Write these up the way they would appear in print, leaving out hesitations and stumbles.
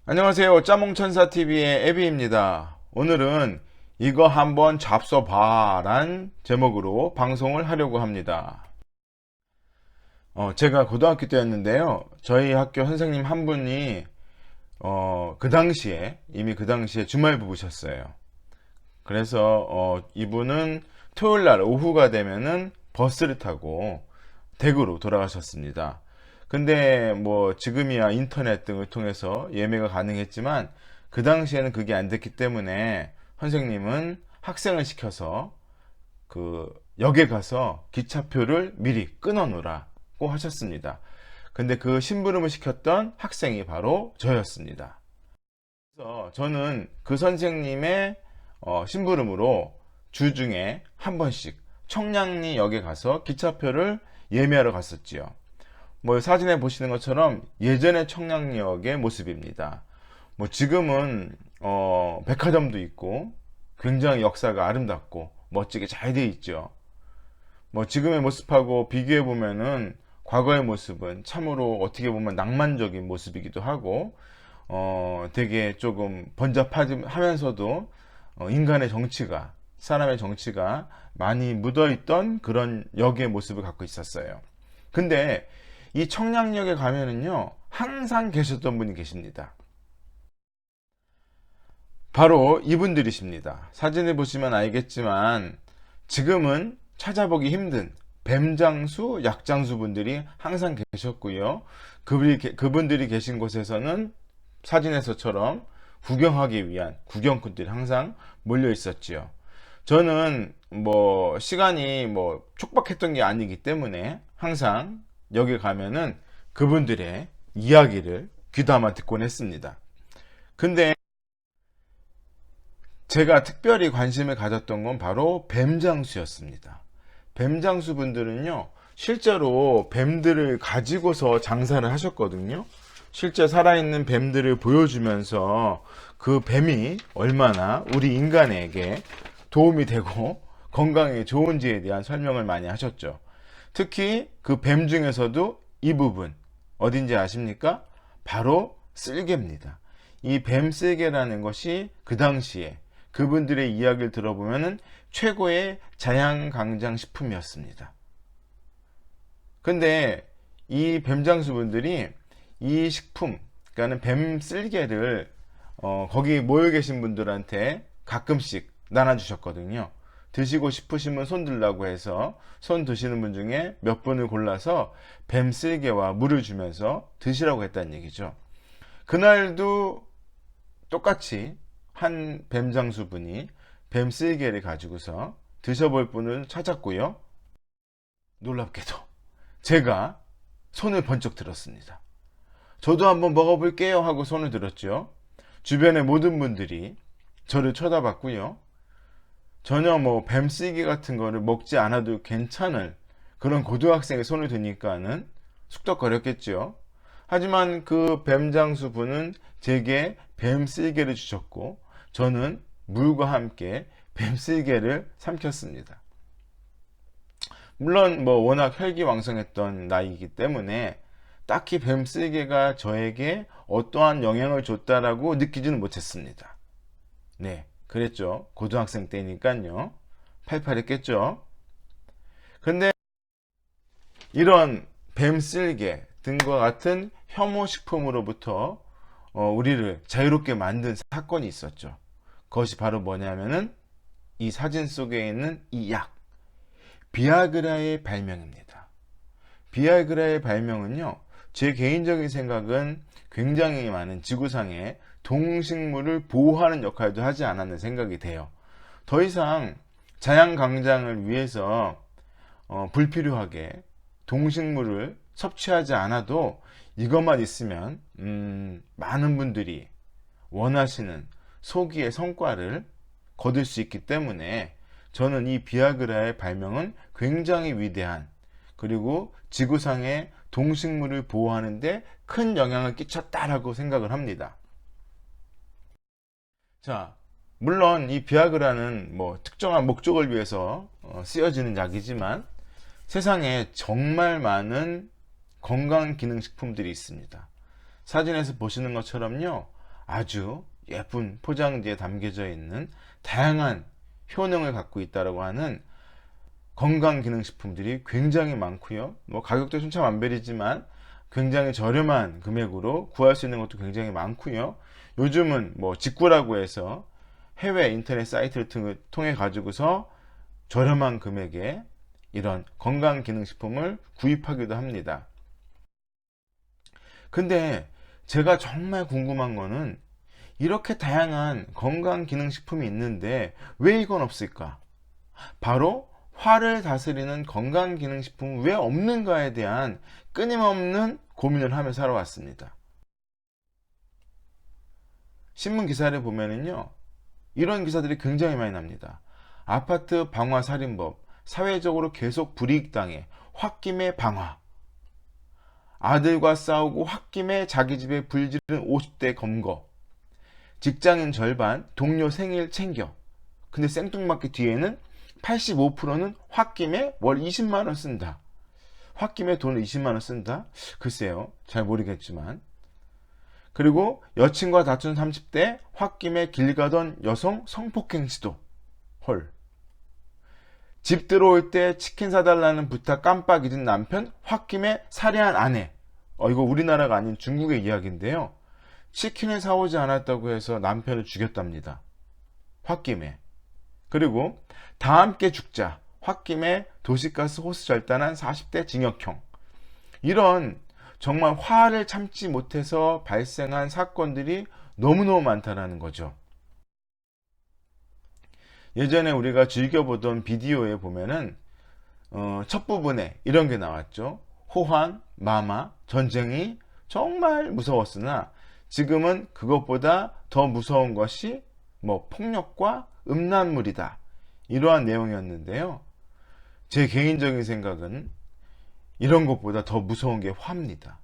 안녕하세요. 짜몽천사TV의 에비입니다. 오늘은 이거 한번 잡숴봐 란 제목으로 방송을 하려고 합니다. 제가 고등학교 때였는데요. 저희 학교 선생님 한 분이 이미 그 당시에 주말 부부셨어요. 그래서 이분은 토요일 날 오후가 되면은 버스를 타고 댁으로 돌아가셨습니다. 근데 뭐 지금이야 인터넷 등을 통해서 예매가 가능했지만 그 당시에는 그게 안 됐기 때문에 선생님은 학생을 시켜서 그 역에 가서 기차표를 미리 끊어 놓으라고 하셨습니다. 근데 그 심부름을 시켰던 학생이 바로 저였습니다. 그래서 저는 그 선생님의 심부름으로 주중에 한 번씩 청량리 역에 가서 기차표를 예매하러 갔었지요. 뭐 사진에 보시는 것처럼 예전의 청량리역의 모습입니다. 뭐 지금은 백화점도 있고 굉장히 역사가 아름답고 멋지게 잘 돼 있죠. 뭐 지금의 모습하고 비교해 보면은 과거의 모습은 참으로 어떻게 보면 낭만적인 모습이기도 하고 되게 조금 번잡하면서도 인간의 정치가 사람의 정치가 많이 묻어있던 그런 역의 모습을 갖고 있었어요. 근데 이 청량역에 가면은요 항상 계셨던 분이 계십니다. 바로 이분들이십니다. 사진을 보시면 알겠지만 지금은 찾아보기 힘든 뱀장수, 약장수 분들이 항상 계셨고요. 그분들이 계신 곳에서는 사진에서처럼 구경하기 위한 구경꾼들이 항상 몰려 있었지요. 저는 뭐 시간이 뭐 촉박했던 게 아니기 때문에 항상 여기 가면은 그분들의 이야기를 귀담아 듣곤 했습니다. 근데 제가 특별히 관심을 가졌던 건 바로 뱀장수였습니다. 뱀장수 분들은요, 실제로 뱀들을 가지고서 장사를 하셨거든요. 실제 살아있는 뱀들을 보여주면서 그 뱀이 얼마나 우리 인간에게 도움이 되고 건강에 좋은지에 대한 설명을 많이 하셨죠. 특히 그 뱀 중에서도 이 부분 어딘지 아십니까? 바로 쓸개입니다. 이 뱀 쓸개라는 것이 그 당시에 그분들의 이야기를 들어보면 최고의 자양강장 식품이었습니다. 근데 이 뱀장수분들이 이 식품, 그러니까 뱀 쓸개를 거기 모여 계신 분들한테 가끔씩 나눠주셨거든요. 드시고 싶으시면 손 들라고 해서 손 드시는 분 중에 몇 분을 골라서 뱀 쓸개와 물을 주면서 드시라고 했다는 얘기죠. 그날도 똑같이 한 뱀장수 분이 뱀 쓸개를 가지고서 드셔볼 분을 찾았고요. 놀랍게도 제가 손을 번쩍 들었습니다. 저도 한번 먹어볼게요 하고 손을 들었죠. 주변의 모든 분들이 저를 쳐다봤고요. 전혀 뭐 뱀쓰기 같은 거를 먹지 않아도 괜찮을 그런 고등학생의 손을 드니까는 쑥덕거렸겠죠. 하지만 그 뱀장수 분은 제게 뱀쓸개를 주셨고 저는 물과 함께 뱀쓸개를 삼켰습니다. 물론 뭐 워낙 혈기왕성했던 나이이기 때문에 딱히 뱀쓸개가 저에게 어떠한 영향을 줬다라고 느끼지는 못했습니다. 네, 그랬죠. 고등학생 때니까요. 팔팔했겠죠. 근데 이런 뱀쓸개 등과 같은 혐오식품으로부터 우리를 자유롭게 만든 사건이 있었죠. 그것이 바로 뭐냐면은 이 사진 속에 있는 이 약, 비아그라의 발명입니다. 비아그라의 발명은요, 제 개인적인 생각은 굉장히 많은 지구상의 동식물을 보호하는 역할도 하지 않았는 생각이 돼요. 더 이상 자양강장을 위해서 불필요하게 동식물을 섭취하지 않아도 이것만 있으면 많은 분들이 원하시는 소기의 성과를 거둘 수 있기 때문에 저는 이 비아그라의 발명은 굉장히 위대한, 그리고 지구상의 동식물을 보호하는 데 큰 영향을 끼쳤다라고 생각을 합니다. 자, 물론 이 비아그라는 뭐 특정한 목적을 위해서 쓰여지는 약이지만 세상에 정말 많은 건강기능식품들이 있습니다. 사진에서 보시는 것처럼요, 아주 예쁜 포장지에 담겨져 있는 다양한 효능을 갖고 있다고 하는 건강기능식품들이 굉장히 많고요. 뭐 가격도 천차만별이지만 굉장히 저렴한 금액으로 구할 수 있는 것도 굉장히 많고요. 요즘은 뭐 직구라고 해서 해외 인터넷 사이트를 통해 가지고서 저렴한 금액에 이런 건강기능식품을 구입하기도 합니다. 근데 제가 정말 궁금한 거는 이렇게 다양한 건강기능식품이 있는데 왜 이건 없을까? 바로 화를 다스리는 건강기능식품은 왜 없는가에 대한 끊임없는 고민을 하며 살아왔습니다. 신문 기사를 보면은요, 이런 기사들이 굉장히 많이 납니다. 아파트 방화 살인법, 사회적으로 계속 불이익당해 홧김에 방화. 아들과 싸우고 홧김에 자기 집에 불 지른 50대 검거. 직장인 절반, 동료 생일 챙겨. 근데 생뚱맞게 뒤에는 85%는 홧김에 월 20만원 쓴다. 홧김에 돈을 20만원 쓴다? 글쎄요, 잘 모르겠지만. 그리고 여친과 다툰 30대, 홧김에 길 가던 여성 성폭행 시도. 헐. 집 들어올 때 치킨 사달라는 부탁 깜빡 잊은 남편, 홧김에 살해한 아내. 이거 우리나라가 아닌 중국의 이야기인데요. 치킨을 사오지 않았다고 해서 남편을 죽였답니다. 홧김에. 그리고 다 함께 죽자. 홧김에 도시가스 호스 절단한 40대 징역형. 이런 정말 화를 참지 못해서 발생한 사건들이 너무너무 많다는 거죠. 예전에 우리가 즐겨보던 비디오에 보면은 첫 부분에 이런 게 나왔죠. 호환, 마마, 전쟁이 정말 무서웠으나 지금은 그것보다 더 무서운 것이 뭐 폭력과 음란물이다. 이러한 내용이었는데요. 제 개인적인 생각은 이런 것보다 더 무서운 게 화입니다.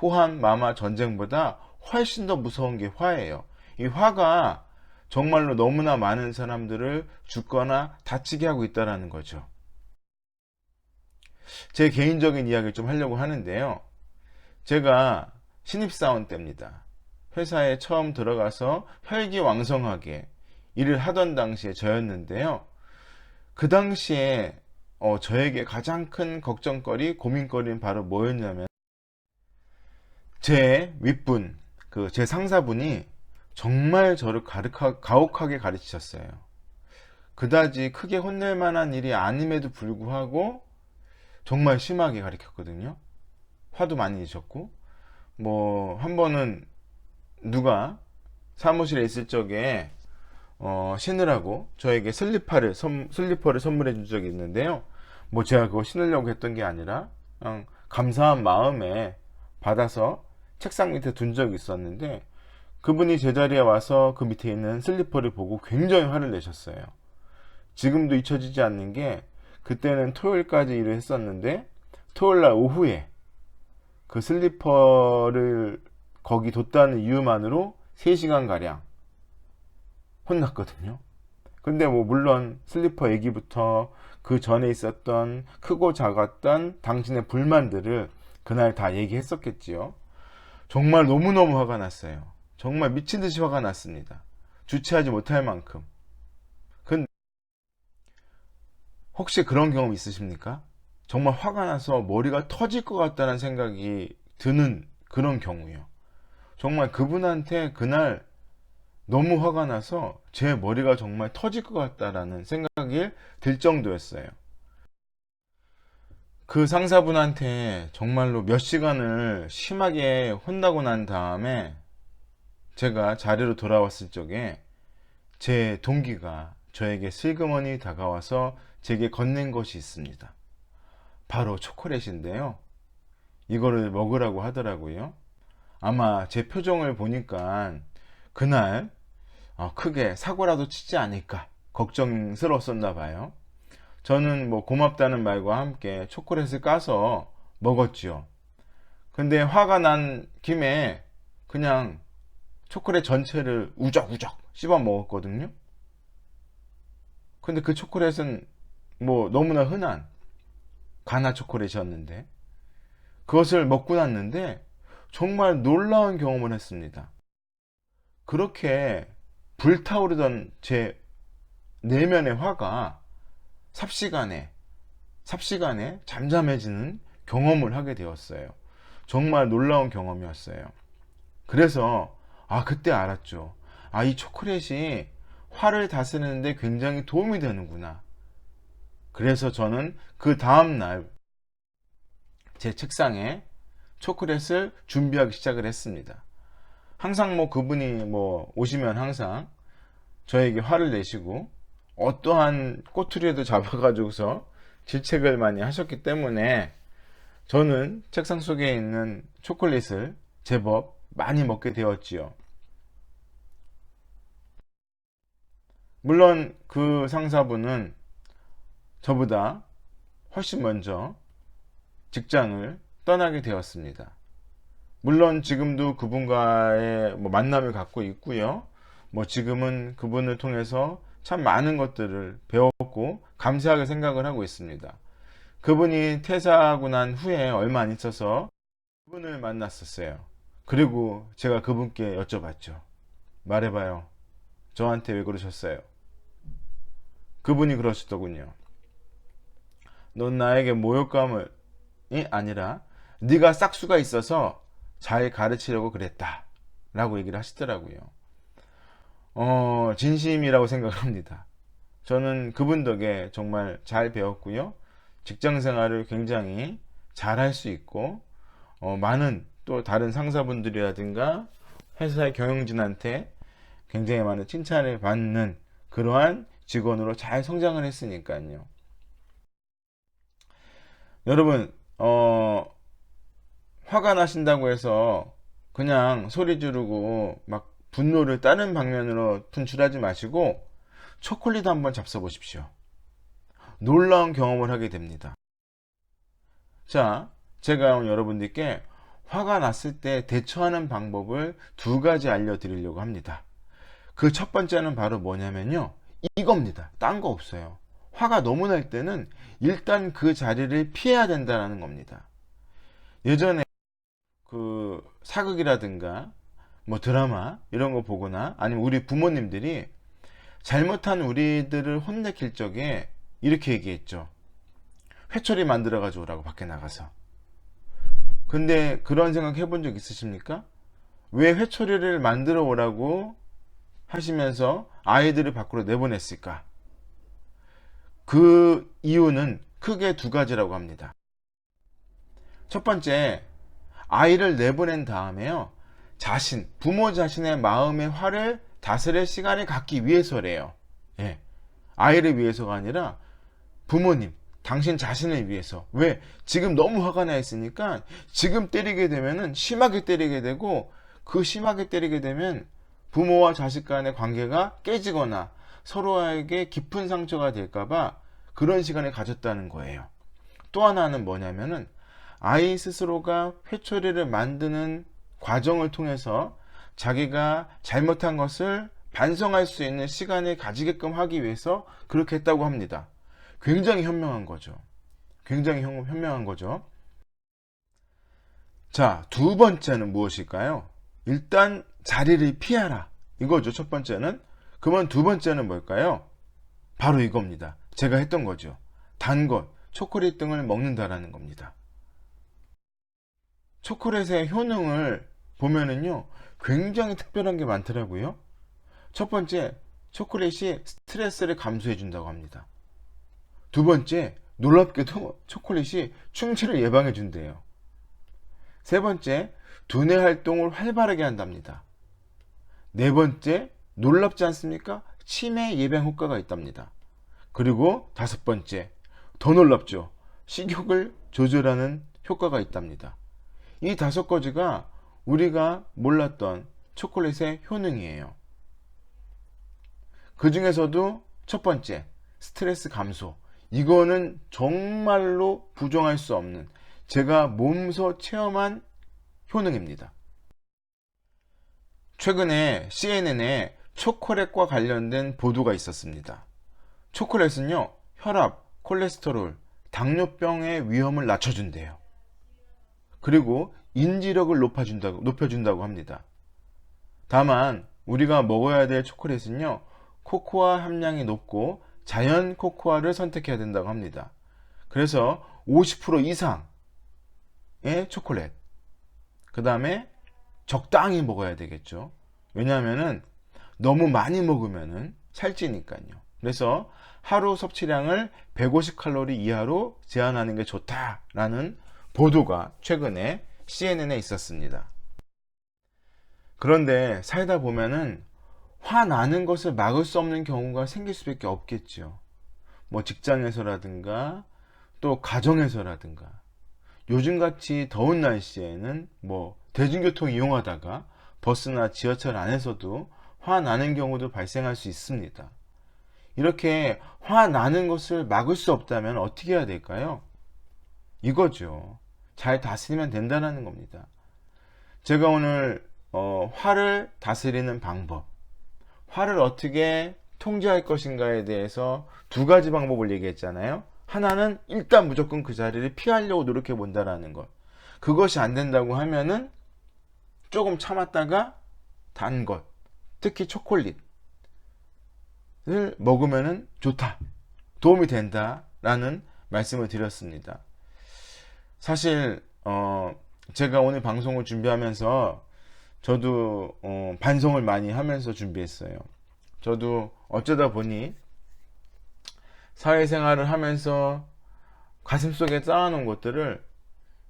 호환, 마마, 전쟁보다 훨씬 더 무서운 게 화예요. 이 화가 정말로 너무나 많은 사람들을 죽거나 다치게 하고 있다는 거죠. 제 개인적인 이야기를 좀 하려고 하는데요. 제가 신입사원 때입니다. 회사에 처음 들어가서 혈기왕성하게 일을 하던 당시에 저였는데요. 그 당시에 저에게 가장 큰 걱정거리, 고민거리는 바로 뭐였냐면 제 윗분, 제 상사분이 정말 저를 가혹하게 가르치셨어요. 그다지 크게 혼낼 만한 일이 아님에도 불구하고 정말 심하게 가르쳤거든요. 화도 많이 내셨고, 뭐 한 번은 누가 사무실에 있을 적에 신으라고 저에게 슬리퍼를 선물해 준 적이 있는데요. 뭐 제가 그거 신으려고 했던 게 아니라 그냥 감사한 마음에 받아서 책상 밑에 둔 적이 있었는데, 그분이 제자리에 와서 그 밑에 있는 슬리퍼를 보고 굉장히 화를 내셨어요. 지금도 잊혀지지 않는 게, 그때는 토요일까지 일을 했었는데 토요일날 오후에 그 슬리퍼를 거기 뒀다는 이유만으로 3시간가량 혼났거든요. 근데 뭐 물론 슬리퍼 얘기부터 그 전에 있었던 크고 작았던 당신의 불만들을 그날 다 얘기했었겠지요. 정말 너무너무 화가 났어요. 정말 미친 듯이 화가 났습니다. 주체하지 못할 만큼. 근데 혹시 그런 경험 있으십니까? 정말 화가 나서 머리가 터질 것 같다는 생각이 드는 그런 경우요. 정말 그분한테 그날 너무 화가 나서 제 머리가 정말 터질 것 같다라는 생각이 들 정도였어요. 그 상사분한테 정말로 몇 시간을 심하게 혼나고 난 다음에 제가 자리로 돌아왔을 적에 제 동기가 저에게 슬그머니 다가와서 제게 건넨 것이 있습니다. 바로 초콜릿인데요. 이거를 먹으라고 하더라고요. 아마 제 표정을 보니까 그날 크게 사고라도 치지 않을까 걱정스러웠었나 봐요. 저는 뭐 고맙다는 말과 함께 초콜릿을 까서 먹었지요. 근데 화가 난 김에 그냥 초콜릿 전체를 우적우적 씹어 먹었거든요. 근데 그 초콜릿은 뭐 너무나 흔한 가나 초콜릿이었는데 그것을 먹고 났는데 정말 놀라운 경험을 했습니다. 그렇게 불타오르던 제 내면의 화가 삽시간에 잠잠해지는 경험을 하게 되었어요. 정말 놀라운 경험이었어요. 그래서 그때 알았죠. 이 초콜릿이 화를 다스리는데 굉장히 도움이 되는구나. 그래서 저는 그 다음날 제 책상에 초콜릿을 준비하기 시작을 했습니다. 항상 그분이 오시면 항상 저에게 화를 내시고 어떠한 꼬투리에도 잡아가지고서 질책을 많이 하셨기 때문에 저는 책상 속에 있는 초콜릿을 제법 많이 먹게 되었지요. 물론 그 상사분은 저보다 훨씬 먼저 직장을 떠나게 되었습니다. 물론 지금도 그분과의 만남을 갖고 있고요. 지금은 그분을 통해서 참 많은 것들을 배웠고 감사하게 생각을 하고 있습니다. 그분이 퇴사하고 난 후에 얼마 안 있어서 그분을 만났었어요. 그리고 제가 그분께 여쭤봤죠. 말해봐요. 저한테 왜 그러셨어요? 그분이 그러시더군요. 넌 나에게 모욕감이 아니라 네가 싹수가 있어서 잘 가르치려고 그랬다 라고 얘기를 하시더라고요. 진심이라고 생각을 합니다. 저는 그분 덕에 정말 잘 배웠고요. 직장 생활을 굉장히 잘 할 수 있고 많은 또 다른 상사분들이라든가 회사의 경영진한테 굉장히 많은 칭찬을 받는 그러한 직원으로 잘 성장을 했으니까요. 여러분 화가 나신다고 해서 그냥 소리 지르고 막 분노를 다른 방면으로 분출하지 마시고 초콜릿 한번 잡숴 보십시오. 놀라운 경험을 하게 됩니다. 자, 제가 오늘 여러분들께 화가 났을 때 대처하는 방법을 2가지 알려드리려고 합니다. 그 첫 번째는 바로 뭐냐면요, 이겁니다. 딴 거 없어요. 화가 너무 날 때는 일단 그 자리를 피해야 된다는 겁니다. 예전에 그 사극이라든가 드라마 이런 거 보거나 아니면 우리 부모님들이 잘못한 우리들을 혼내킬 적에 이렇게 얘기했죠. 회초리 만들어 가져오라고 밖에 나가서. 근데 그런 생각 해본 적 있으십니까? 왜 회초리를 만들어 오라고 하시면서 아이들을 밖으로 내보냈을까? 그 이유는 크게 2가지라고 합니다. 첫 번째, 아이를 내보낸 다음에요, 부모 자신의 마음의 화를 다스릴 시간을 갖기 위해서래요. 예. 아이를 위해서가 아니라 부모님, 당신 자신을 위해서. 왜? 지금 너무 화가 나 있으니까 지금 때리게 되면은 심하게 때리게 되고, 그 심하게 때리게 되면 부모와 자식 간의 관계가 깨지거나 서로에게 깊은 상처가 될까봐 그런 시간을 가졌다는 거예요. 또 하나는 뭐냐면은 아이 스스로가 회초리를 만드는 과정을 통해서 자기가 잘못한 것을 반성할 수 있는 시간을 가지게끔 하기 위해서 그렇게 했다고 합니다. 굉장히 현명한 거죠. 굉장히 현명한 거죠. 자, 2번째는 무엇일까요? 일단 자리를 피하라, 이거죠. 첫 번째는. 그러면 2번째는 뭘까요? 바로 이겁니다. 제가 했던 거죠. 단 것, 초콜릿 등을 먹는다라는 겁니다. 초콜릿의 효능을 보면은요, 굉장히 특별한 게 많더라고요. 첫 번째, 초콜릿이 스트레스를 감소해 준다고 합니다. 2번째, 놀랍게도 초콜릿이 충치를 예방해 준대요. 3번째, 두뇌 활동을 활발하게 한답니다. 4번째, 놀랍지 않습니까? 치매 예방 효과가 있답니다. 그리고 5번째, 더 놀랍죠? 식욕을 조절하는 효과가 있답니다. 이 5가지가 우리가 몰랐던 초콜릿의 효능이에요. 그 중에서도 첫 번째, 스트레스 감소. 이거는 정말로 부정할 수 없는, 제가 몸소 체험한 효능입니다. 최근에 CNN에 초콜릿과 관련된 보도가 있었습니다. 초콜릿은요, 혈압, 콜레스테롤, 당뇨병의 위험을 낮춰준대요. 그리고 인지력을 높여준다고 합니다. 다만 우리가 먹어야 될 초콜릿은요, 코코아 함량이 높고 자연 코코아를 선택해야 된다고 합니다. 그래서 50% 이상의 초콜릿, 그 다음에 적당히 먹어야 되겠죠. 왜냐하면은 너무 많이 먹으면은 살찌니까요. 그래서 하루 섭취량을 150칼로리 이하로 제한하는 게 좋다라는 보도가 최근에 CNN에 있었습니다. 그런데 살다 보면은 화나는 것을 막을 수 없는 경우가 생길 수밖에 없겠죠. 뭐 직장에서라든가 또 가정에서라든가 요즘같이 더운 날씨에는 뭐 대중교통 이용하다가 버스나 지하철 안에서도 화나는 경우도 발생할 수 있습니다. 이렇게 화나는 것을 막을 수 없다면 어떻게 해야 될까요? 이거죠. 잘 다스리면 된다는 겁니다. 제가 오늘 화를 다스리는 방법, 화를 어떻게 통제할 것인가에 대해서 두 가지 방법을 얘기했잖아요. 하나는 일단 무조건 그 자리를 피하려고 노력해 본다라는 것. 그것이 안 된다고 하면은 조금 참았다가 단 것, 특히 초콜릿을 먹으면은 좋다, 도움이 된다라는 말씀을 드렸습니다. 사실 제가 오늘 방송을 준비하면서 저도 반성을 많이 하면서 준비했어요. 저도 어쩌다 보니 사회생활을 하면서 가슴속에 쌓아놓은 것들을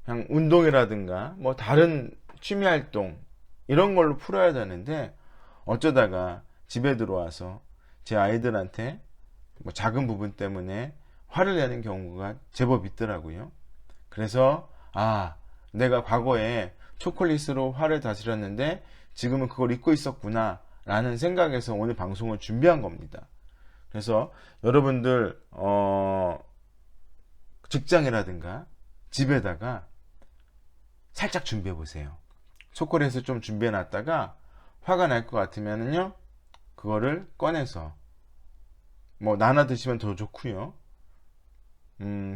그냥 운동이라든가 뭐 다른 취미활동 이런 걸로 풀어야 되는데 어쩌다가 집에 들어와서 제 아이들한테 뭐 작은 부분 때문에 화를 내는 경우가 제법 있더라고요. 그래서 내가 과거에 초콜릿으로 화를 다스렸는데 지금은 그걸 잊고 있었구나 라는 생각에서 오늘 방송을 준비한 겁니다. 그래서 여러분들 직장이라든가 집에다가 살짝 준비해 보세요. 초콜릿을 좀 준비해 놨다가 화가 날 것 같으면요 그거를 꺼내서 뭐 나눠 드시면 더 좋고요.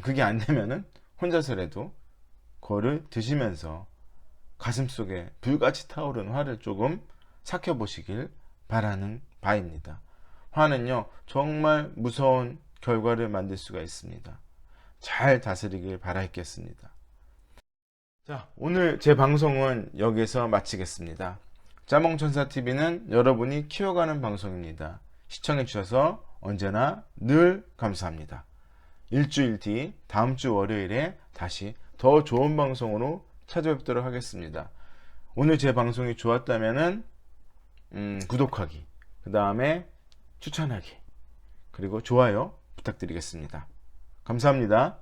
그게 안 되면은 혼자서라도 그거를 드시면서 가슴속에 불같이 타오르는 화를 조금 삭혀보시길 바라는 바입니다. 화는요 정말 무서운 결과를 만들 수가 있습니다. 잘 다스리길 바라겠습니다. 자, 오늘 제 방송은 여기서 마치겠습니다. 짜몽천사TV는 여러분이 키워가는 방송입니다. 시청해주셔서 언제나 늘 감사합니다. 일주일 뒤 다음 주 월요일에 다시 더 좋은 방송으로 찾아뵙도록 하겠습니다. 오늘 제 방송이 좋았다면은 구독하기, 그 다음에 추천하기, 그리고 좋아요 부탁드리겠습니다. 감사합니다.